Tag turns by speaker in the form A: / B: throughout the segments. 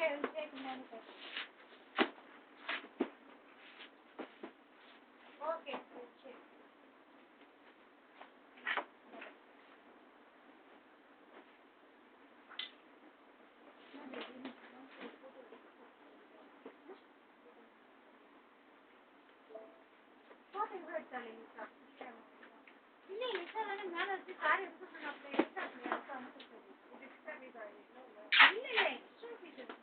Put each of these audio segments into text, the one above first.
A: Okay, we'll take another. Okay, we'll check. இல்லை Lisa வேணா மேலே வச்சு கார் எடுத்து சொன்னாப்ல எடுத்தாப்ல எடுத்து அனுப்பிச்சது இல்லை இல்லை எக்ஸ்ட்ரா ஃபீச்சர்ஸ்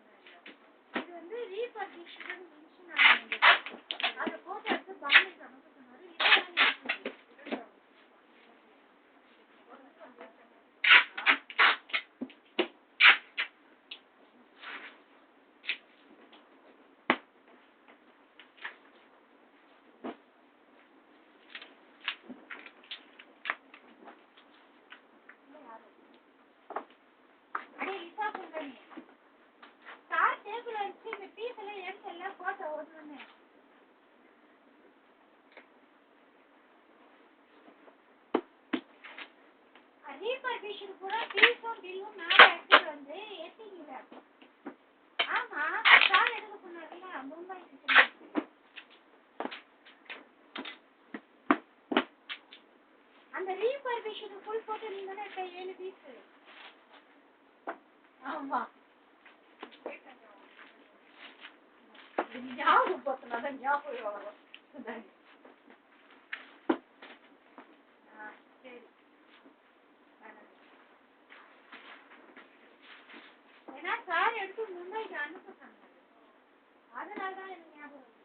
A: இது வந்து ரீபர்னிஷ்டு மென்ஷன் ஆனது அதை போட்டோ எடுத்து பாண்டிக்கு அனுப்ப சொன்னாரு அடே லிசா சொல்றேன் கார் டேபிள் வச்சு இந்த பீஸ் எல்லாம் எடுத்து எல்லாம் போட்டோ ஓடணும்னு ரீபர்னிஷ்டு கூட பீஸும் பில்லும் மேலே எடுத்துட்டு வந்து ஏற்றிங்கல ஆமா கார் எடுக்க சொன்னார்ல மும்பை அந்த ரீபர்னிஷ்டு ஃபுல் போட்டோ நீங்க தானே எடுத்த 7 பீஸ் ஆமா ஞாபகம் போட்டனால ஞாபகம் வரும் சரி ஏன்னா கார் எடுத்து மும்பைக்கு அனுப்ப சொன்னாரு அதனால தான் எனக்கு ஞாபகம்